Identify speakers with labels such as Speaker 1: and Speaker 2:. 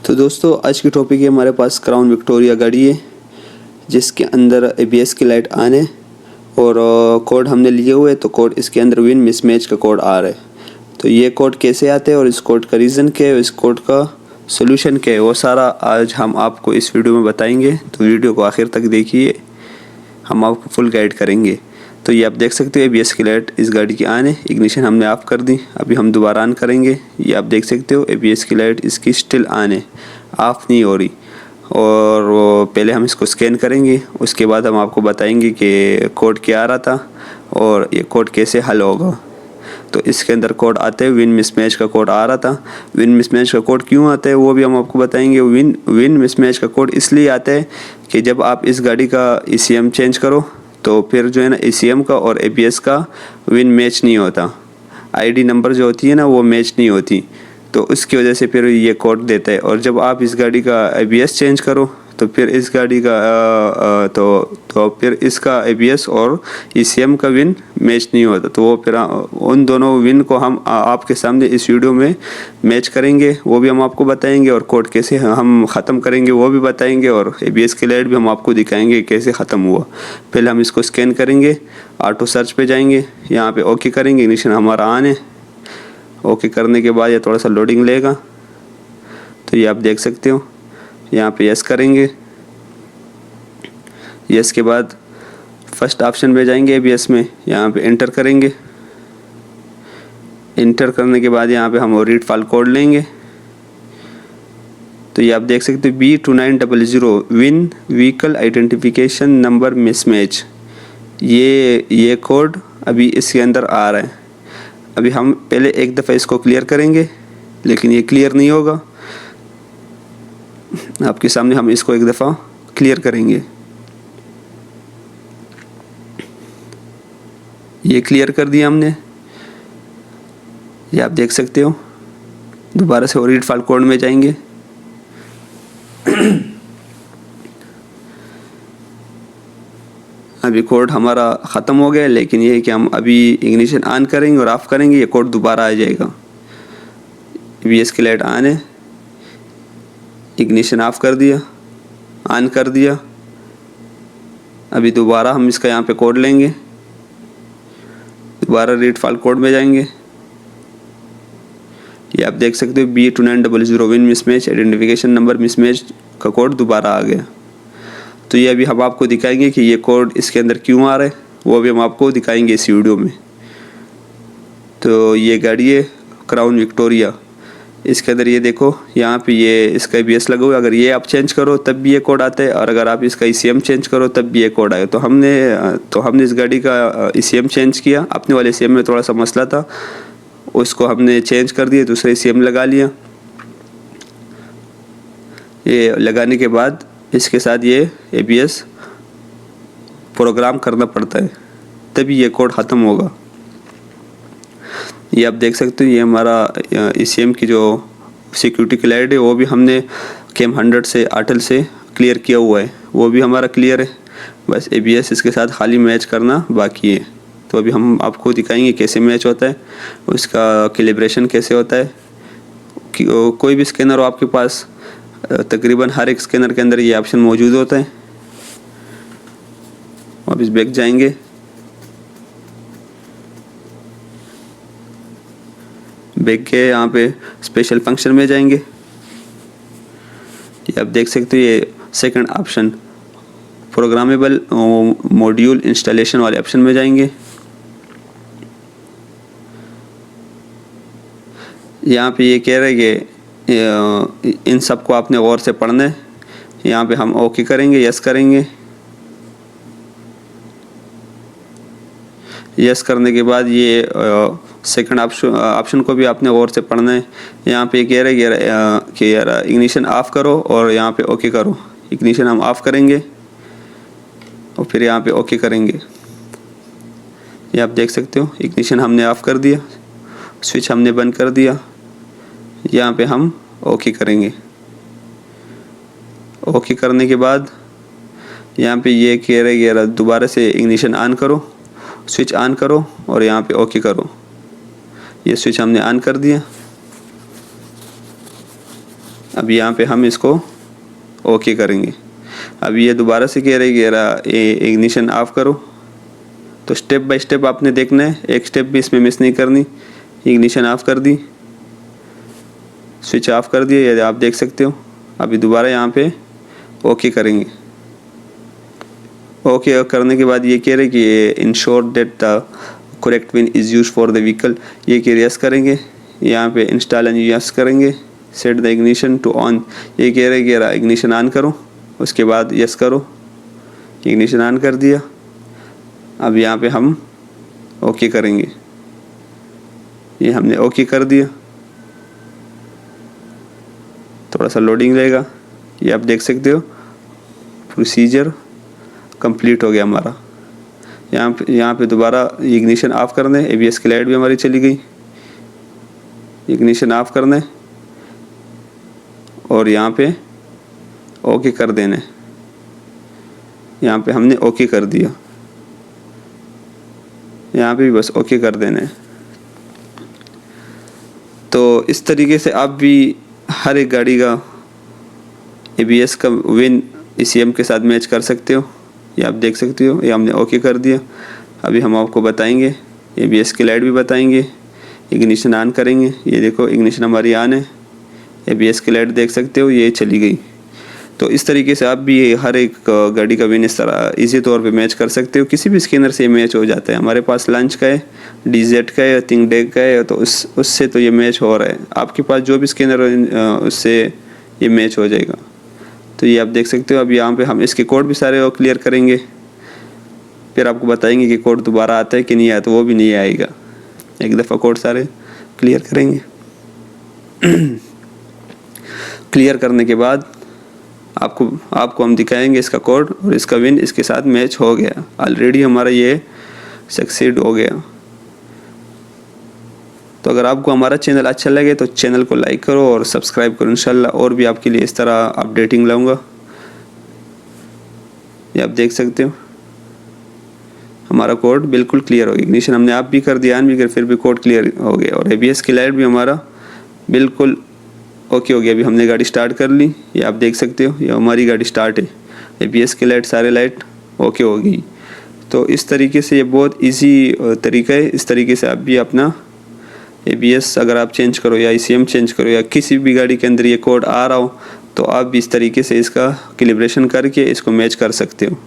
Speaker 1: तो दोस्तों आज की टॉपिक है हमारे पास क्राउन विक्टोरिया गाड़ी है जिसके अंदर एबीएस की लाइट ऑन है और कोड हमने लिए हुए तो कोड इसके अंदर विन मिसमैच का कोड आ रहा है। तो ये कोड कैसे आते हैं और इस कोड का रीज़न क्या है और इस कोड का सोल्यूशन क्या है वो सारा आज हम आपको इस वीडियो में बताएंगे। तो वीडियो को आखिर तक देखिए, हम आपको फुल गाइड करेंगे। तो ये आप देख सकते हो एबीएस की लाइट इस गाड़ी की ऑन है, इग्निशन हमने ऑफ कर दी, अभी हम दोबारा ऑन करेंगे। ये आप देख सकते हो एबीएस की लाइट इसकी स्टिल ऑन है, ऑफ नहीं हो रही। और पहले हम इसको स्कैन करेंगे, उसके बाद हम आपको बताएंगे कि कोड क्या आ रहा था और ये कोड कैसे हल होगा। तो इसके अंदर कोड आते हैं, विन मिसमैच का कोड आ रहा था। विन मिसमैच का कोड क्यों आता है वो भी हम आपको बताएंगे। विन मिसमैच का कोड इसलिए आता है कि जब आप इस गाड़ी का ईसीएम चेंज करो तो फिर जो है ना ईसीएम का और एबीएस का विन मैच नहीं होता, आईडी नंबर जो होती है ना वो मैच नहीं होती, तो उसकी वजह से फिर ये कोड देता है। और जब आप इस गाड़ी का एबीएस चेंज करो तो फिर इस गाड़ी का तो फिर इसका एबीएस और ईसीएम का विन मैच नहीं होता। तो वो फिर उन दोनों विन को हम आपके सामने इस वीडियो में मैच करेंगे, वो भी हम आपको बताएंगे। और कोड कैसे हम ख़त्म करेंगे वो भी बताएंगे, और एबीएस की लाइट भी हम आपको दिखाएंगे कैसे ख़त्म हुआ। पहले हम इसको स्कैन करेंगे, ऑटो सर्च पे जाएंगे, यहाँ पे ओके करेंगे, इग्निशन हमारा ऑन है। ओके करने के बाद ये थोड़ा सा लोडिंग लेगा, तो ये आप देख सकते हो। यहाँ पे यस करेंगे, यस के बाद फर्स्ट ऑप्शन पे जाएंगे एबीएस में, यहाँ पे एंटर करेंगे। एंटर करने के बाद यहाँ पे हम रीड फाइल कोड लेंगे। तो ये आप देख सकते हो B2900 win vehicle identification number mismatch, ये कोड अभी इसके अंदर आ रहा है। अभी हम पहले एक दफ़ा इसको क्लियर करेंगे, लेकिन ये क्लियर नहीं होगा। आपके सामने हम इसको एक दफ़ा क्लियर करेंगे, ये क्लियर कर दिया हमने, ये आप देख सकते हो। दोबारा से रीड फाइल कोड में जाएंगे, अभी कोड हमारा ख़त्म हो गया, लेकिन ये है कि हम अभी इग्निशन ऑन करेंगे और ऑफ़ करेंगे, ये कोड दोबारा आ जाएगा। एबीएस की लाइट ऑन है, इग्निशन ऑफ कर दिया, ऑन कर दिया। अभी दोबारा हम इसका यहाँ पे कोड लेंगे, दोबारा रीड फाइल कोड में जाएंगे। ये आप देख सकते हो B2900 win mismatch identification number mismatch का कोड दोबारा आ गया। तो ये अभी हम आपको दिखाएंगे कि ये कोड इसके अंदर क्यों आ रहा है, वो भी हम आपको दिखाएंगे इस वीडियो में। तो ये गाड़ी है क्राउन विक्टोरिया, इसके अंदर ये देखो यहाँ पे ये इसका एबीएस लगा हुआ है। अगर ये आप चेंज करो तब भी ये कोड आता है, और अगर आप इसका ईसीएम चेंज करो तब भी ये कोड आएगा। तो हमने इस गाड़ी का ईसीएम चेंज किया, अपने वाले ईसीएम में थोड़ा सा मसला था, उसको हमने चेंज कर दिया, दूसरा ईसीएम लगा लिया। ये लगाने के बाद इसके साथ ये एबीएस प्रोग्राम करना पड़ता है, तभी ये कोड ख़त्म होगा। ये आप देख सकते हो, ये हमारा ईसीएम की जो सिक्योरिटी की लाइट है वो भी हमने कैम 100 से आर्टल से क्लियर किया हुआ है, वो भी हमारा क्लियर है। बस एबीएस इसके साथ खाली मैच करना बाकी है। तो अभी हम आपको दिखाएंगे कैसे मैच होता है, उसका कैलिब्रेशन कैसे होता है। कोई भी स्कैनर हो आपके पास, तकरीबन हर एक स्कैनर के अंदर ये ऑप्शन मौजूद होता है। वापस बैक जाएंगे, बैक के यहाँ पे स्पेशल फंक्शन में जाएंगे। ये आप देख सकते हो, ये second option programmable module installation वाले ऑप्शन में जाएंगे। यहाँ पे ये कह रहे हैं कि इन सब को आपने गौर से पढ़ना है। यहाँ पे हम ओके करेंगे, यस करेंगे। यस करने के बाद ये सेकंड ऑप्शन को भी आपने गौर से पढ़ना है। यहाँ पे कह रहे हैं कि यार इग्निशन ऑफ करो और यहाँ पे ओके करो। इग्निशन हम ऑफ करेंगे और फिर यहाँ पे ओके करेंगे। ये आप देख सकते हो, इग्निशन हमने ऑफ कर दिया, स्विच हमने बंद कर दिया। यहाँ पे हम ओके करेंगे। ओके करने के बाद यहाँ पे ये कह रहे हैं दोबारा से इग्निशन ऑन करो, स्विच ऑन करो और यहाँ पे ओके करो। ये स्विच हमने ऑन कर दिया। अब यहाँ पे हम इसको ओके करेंगे। अब ये दोबारा से कह रहे कि इग्निशन ऑफ करो, तो स्टेप बाय स्टेप आपने देखना है, एक स्टेप भी इसमें मिस नहीं करनी। इग्निशन ऑफ कर दी, स्विच ऑफ कर दिया, ये आप देख सकते हो। अभी दोबारा यहाँ पे ओके करेंगे। ओके करने के बाद ये कह रहे कि ensure that the correct VIN is use for the vehicle, ये कि यस करेंगे। यहाँ पे इंस्टॉल एंड यस करेंगे। Set the ignition to on, ये कह रहे कि इग्निशन ऑन करो, उसके बाद यस करो। इग्निशन ऑन कर दिया। अब यहाँ पे हम ओके करेंगे, ये हमने ओके कर दिया। थोड़ा सा लोडिंग रहेगा, ये आप देख सकते हो। प्रोसीजर कंप्लीट हो गया हमारा। यहाँ पे दोबारा इग्निशन ऑफ करना है। ABS की लाइट भी हमारी चली गई। इग्निशन ऑफ करना है और यहाँ पे ओके कर देना है। यहाँ पे हमने ओके कर दिया, यहाँ पे भी बस ओके कर देना है। तो इस तरीके से आप भी हर एक गाड़ी का ABS का विन ECM के साथ मैच कर सकते हो। ये आप देख सकते हो, ये हमने ओके कर दिया। अभी हम आपको बताएंगे, ABS की लाइट भी बताएंगे, इग्निशन ऑन करेंगे। ये देखो इग्निशन हमारी ऑन है, ABS की लाइट देख सकते हो, ये चली गई। तो इस तरीके से आप भी हर एक गाड़ी का विन इस तरह इजी तौर पे मैच कर सकते हो। किसी भी स्कैनर से ये मैच हो जाता है। हमारे पास लंच का है, DZ का है, थिंक डेक का है, तो उससे तो ये मैच हो रहा है। आपके पास जो भी स्कैनर उससे ये मैच हो जाएगा। तो ये आप देख सकते हो। अब यहाँ पे हम इसके कोड भी सारे क्लियर करेंगे, फिर आपको बताएंगे कि कोड दोबारा आता है कि नहीं आया, तो वो भी नहीं आएगा। एक दफ़ा कोड सारे क्लियर करेंगे। क्लियर करने के बाद आपको हम दिखाएंगे इसका कोड, और इसका विन इसके साथ मैच हो गया। ऑलरेडी हमारा ये सक्सीड हो गया। तो अगर आपको हमारा चैनल अच्छा लगे तो चैनल को लाइक करो और सब्सक्राइब करो। इंशाल्लाह और भी आपके लिए इस तरह अपडेटिंग लाऊंगा। ये आप देख सकते हो, हमारा कोड बिल्कुल क्लियर हो गया। इग्निशन हमने आप भी कर दिया, ऑन भी कर, फिर भी कोड क्लियर हो गया। और ABS की लाइट भी हमारा बिल्कुल ओके हो गया। अभी हमने गाड़ी स्टार्ट कर ली, ये आप देख सकते हो, ये हमारी गाड़ी स्टार्ट है। ABS की लाइट सारे लाइट ओके हो गई। तो इस तरीके से ये बहुत इजी तरीका है। इस तरीके से आप भी अपना ABS अगर आप चेंज करो या ECM चेंज करो, या किसी भी गाड़ी के अंदर ये कोड आ रहा हो, तो आप भी इस तरीके से इसका कैलिब्रेशन करके इसको मैच कर सकते हो।